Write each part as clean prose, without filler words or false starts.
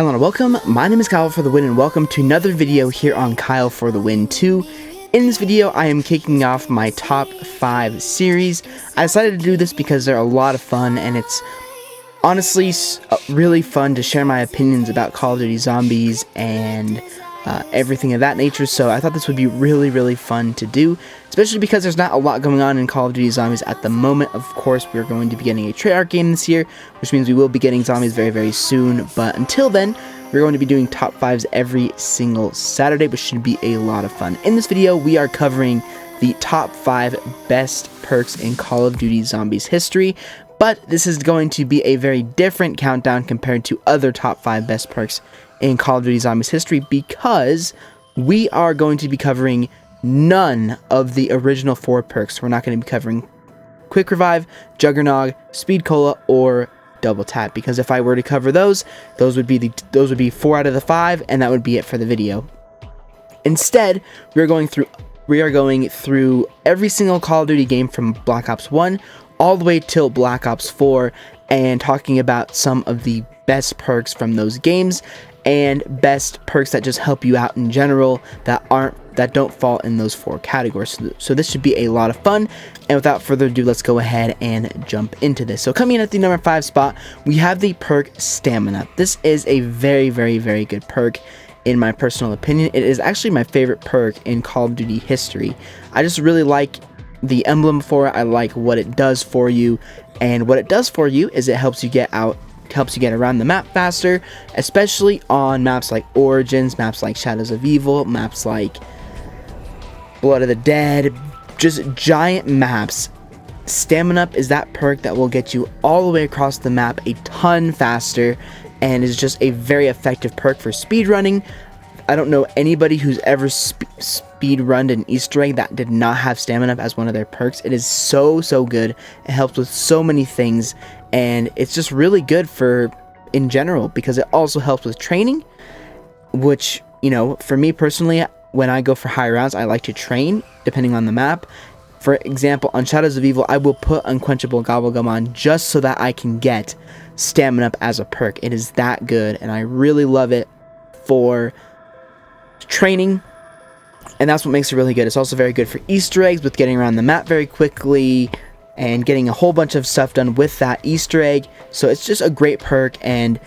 Hello and welcome, my name is Kyle FtW and welcome to another video here on Kyle FtW 2. In this video, I am kicking off my top 5 series. I decided to do this because they're a lot of fun and it's honestly really fun to share my opinions about Call of Duty Zombies and everything of that nature, so I thought this would be really fun to do, especially because there's not a lot going on in Call of Duty Zombies at the moment. Of course, we're going to be getting a Treyarch game this year, which means we will be getting Zombies very soon, but until then, we're going to be doing top 5s every single Saturday, which should be a lot of fun. In this video, we are covering the top 5 best perks in Call of Duty Zombies history, but this is going to be a very different countdown compared to other top 5 best perks in Call of Duty Zombies history, because we are going to be covering none of the original 4 perks. We're not going to be covering Quick Revive, Juggernog, Speed Cola, or Double Tap, because if I were to cover those would be 4 out of the 5, and that would be it for the video. Instead, we are going through every single Call of Duty game from Black Ops 1 all the way till Black Ops 4, and talking about some of the best perks from those games and best perks that just help you out in general that don't fall in those 4 categories. So this should be a lot of fun, and without further ado, let's go ahead and jump into this. So coming in at the number 5 spot, we have the perk Stamina. This is a very good perk in my personal opinion. It is actually my favorite perk in Call of Duty history. I just really like the emblem for it. I like what it does for you, and what it does for you is it helps you get around the map faster, especially on maps like Origins, maps like Shadows of Evil, maps like Blood of the Dead, just giant maps. Stamina Up is that perk that will get you all the way across the map a ton faster, and is just a very effective perk for speedrunning. I don't know anybody who's ever speedrunned an Easter egg that did not have Stamina Up as one of their perks. It is so good. It helps with so many things, and it's just really good in general, because it also helps with training, which, you know, for me personally, when I go for high rounds, I like to train depending on the map. For example, on Shadows of Evil, I will put Unquenchable Gobblegum on just so that I can get Stamina Up as a perk. It is that good, and I really love it for training, and that's what makes it really good. It's also very good for Easter eggs, with getting around the map very quickly and getting a whole bunch of stuff done with that Easter egg. So it's just a great perk, and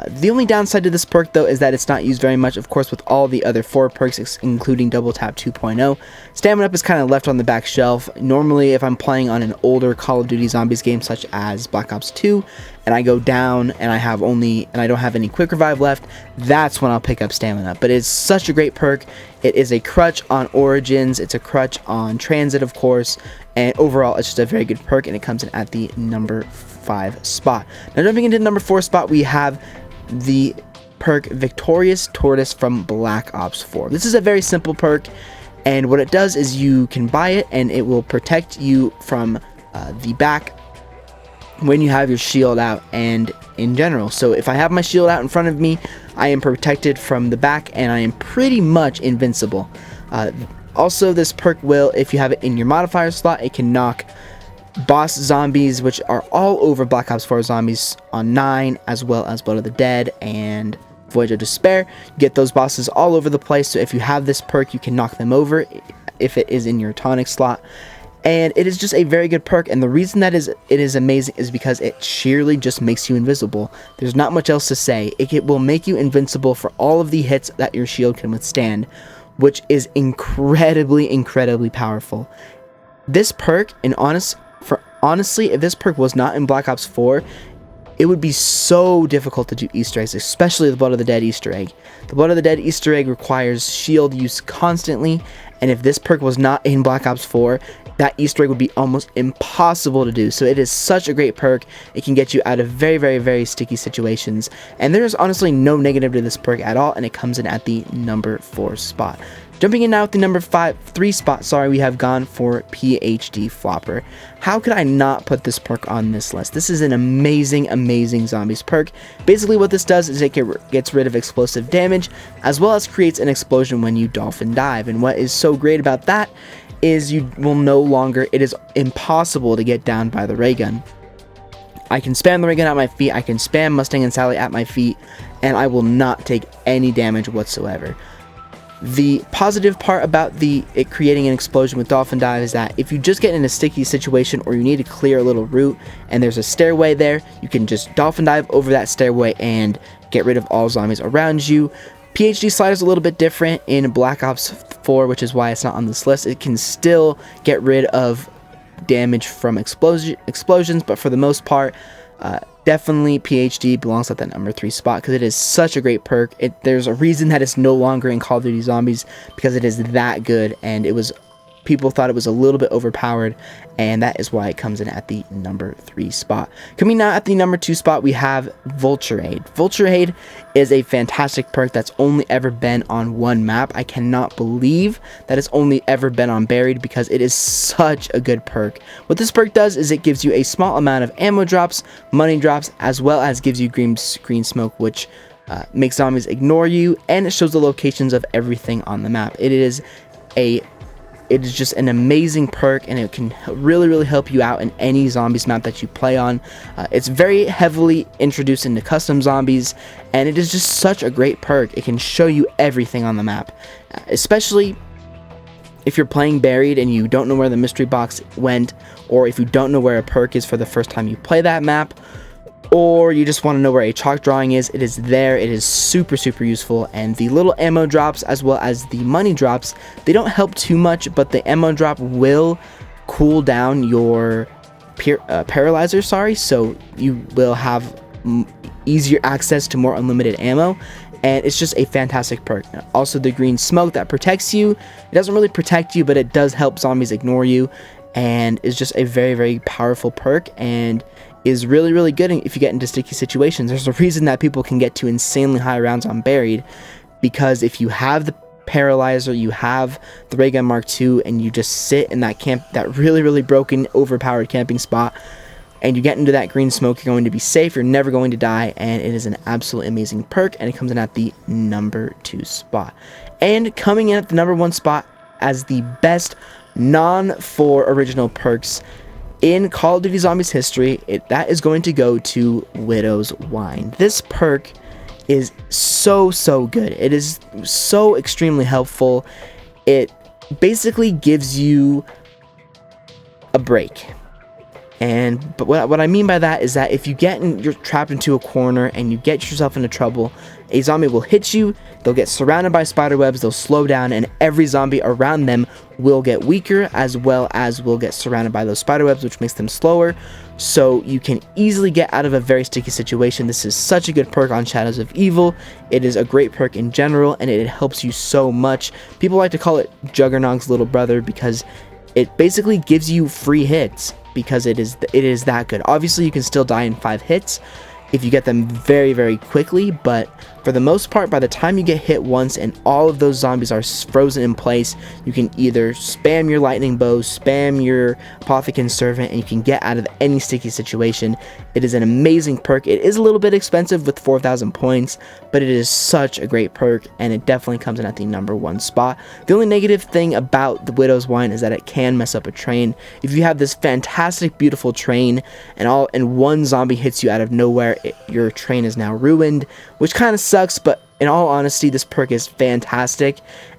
the only downside to this perk though is that it's not used very much, of course, with all the other 4 perks, including Double Tap 2.0. Stamina Up is kind of left on the back shelf. Normally, if I'm playing on an older Call of Duty Zombies game such as Black Ops 2, and I go down and I don't have any Quick Revive left, that's when I'll pick up Stamina Up. But it's such a great perk. It is a crutch on Origins, it's a crutch on Transit, of course, and overall it's just a very good perk, and it comes in at the number 5 spot. Now jumping into the number 4 spot, we have the perk Victorious Tortoise from Black Ops 4. This is a very simple perk, and what it does is you can buy it and it will protect you from the back when you have your shield out and in general. So if I have my shield out in front of me, I am protected from the back and I am pretty much invincible. Also, this perk will, if you have it in your modifier slot, it can knock boss zombies, which are all over Black Ops 4 Zombies on 9, as well as Blood of the Dead and Voyage of Despair. You get those bosses all over the place, so if you have this perk, you can knock them over if it is in your tonic slot. And it is just a very good perk, and the reason that it is amazing is because it sheerly just makes you invisible. There's not much else to say. It will make you invincible for all of the hits that your shield can withstand, which is incredibly powerful. This perk, honestly, if this perk was not in Black Ops 4, it would be so difficult to do Easter eggs, especially the Blood of the Dead Easter egg. The Blood of the Dead Easter egg requires shield use constantly, and if this perk was not in Black Ops 4, that Easter egg would be almost impossible to do. So it is such a great perk. It can get you out of very sticky situations, and there's honestly no negative to this perk at all, and it comes in at the number 4 spot. Jumping in now at the number 3 spot, we have gone for PhD Flopper. How could I not put this perk on this list? This is an amazing Zombies perk. Basically what this does is it gets rid of explosive damage, as well as creates an explosion when you dolphin dive. And what is so great about that is it is impossible to get down by the ray gun. I can spam the ray gun at my feet, I can spam Mustang and Sally at my feet, and I will not take any damage whatsoever. The positive part about it creating an explosion with Dolphin Dive is that if you just get in a sticky situation or you need to clear a little route and there's a stairway there, you can just Dolphin Dive over that stairway and get rid of all zombies around you. PhD Slide is a little bit different in Black Ops 4, which is why it's not on this list. It can still get rid of damage from explosions, but for the most part, definitely PhD belongs at that number 3 spot because it is such a great perk. There's a reason that it's no longer in Call of Duty Zombies, because it is that good, and people thought it was a little bit overpowered, and that is why it comes in at the number 3 spot. Coming now at the number 2 spot, we have Vulture Aid. Vulture Aid is a fantastic perk that's only ever been on one map. I cannot believe that it's only ever been on Buried, because it is such a good perk. What this perk does is it gives you a small amount of ammo drops, money drops, as well as gives you green smoke, which makes zombies ignore you, and it shows the locations of everything on the map. It is just an amazing perk, and it can really help you out in any zombies map that you play on. It's very heavily introduced into custom zombies, and it is just such a great perk. It can show you everything on the map, especially if you're playing Buried and you don't know where the mystery box went, or if you don't know where a perk is for the first time you play that map, or you just want to know where a chalk drawing is. It is there. It is super useful, and the little ammo drops as well as the money drops, they don't help too much, but the ammo drop will cool down your paralyzer, so you will have easier access to more unlimited ammo, and it's just a fantastic perk. Also, the green smoke that protects you, it doesn't really protect you, but it does help zombies ignore you, and is just a very powerful perk, and is really good if you get into sticky situations. There's a reason that people can get to insanely high rounds on Buried, because if you have the paralyzer, you have the ray gun Mark II, and you just sit in that really broken, overpowered camping spot, and you get into that green smoke, you're going to be safe, you're never going to die, and it is an absolutely amazing perk, and it comes in at the number 2 spot. And coming in at the number 1 spot as the best non-4 original perks in Call of Duty Zombies history, that is going to go to Widow's Wine. This perk is so good. It is so extremely helpful. It basically gives you a break. But what I mean by that is that if you're trapped into a corner and you get yourself into trouble, a zombie will hit you, they'll get surrounded by spider webs, they'll slow down, and every zombie around them will get weaker, as well as will get surrounded by those spider webs, which makes them slower, so you can easily get out of a very sticky situation. This is such a good perk on Shadows of Evil. It is a great perk in general, and it helps you so much. People like to call it Juggernaut's little brother, because it basically gives you free hits, because it is that good. Obviously, you can still die in 5 hits if you get them very quickly, but for the most part, by the time you get hit once and all of those zombies are frozen in place, you can either spam your lightning bow, spam your Apothecary Servant, and you can get out of any sticky situation. It is an amazing perk. It is a little bit expensive with 4,000 points, but it is such a great perk, and it definitely comes in at the number 1 spot. The only negative thing about the Widow's Wine is that it can mess up a train. If you have this fantastic, beautiful train, and one zombie hits you out of nowhere, your train is now ruined, which kind of sucks, but in all honesty, this perk is fantastic,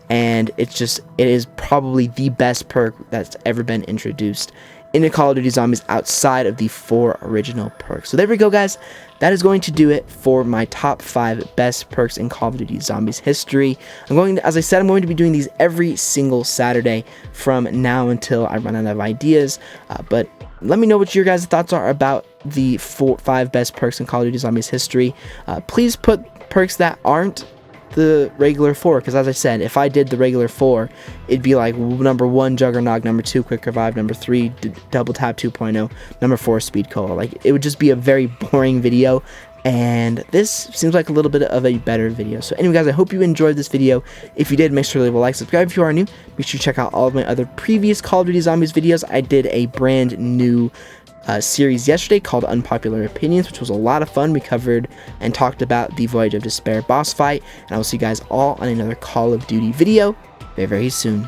and it is probably the best perk that's ever been introduced into Call of Duty Zombies outside of the 4 original perks. So there we go, guys. That is going to do it for my top 5 best perks in Call of Duty Zombies history. As I said, I'm going to be doing these every single Saturday from now until I run out of ideas, but let me know what your guys' thoughts are about the 5 best perks in Call of Duty Zombies history. Please put perks that aren't the regular 4, because as I said, if I did the regular 4, it'd be like number 1 Juggernaut, number 2 Quick Revive, number 3 Double Tap 2.0, number 4 Speed Cola. Like, it would just be a very boring video, and this seems like a little bit of a better video. So anyway, guys, I hope you enjoyed this video. If you did, make sure to leave a like, subscribe if you are new. Make sure to check out all of my other previous Call of Duty Zombies videos. I did a brand new series yesterday called Unpopular Opinions, which was a lot of fun. We covered and talked about the Voyage of Despair boss fight, and I will see you guys all on another Call of Duty video very soon.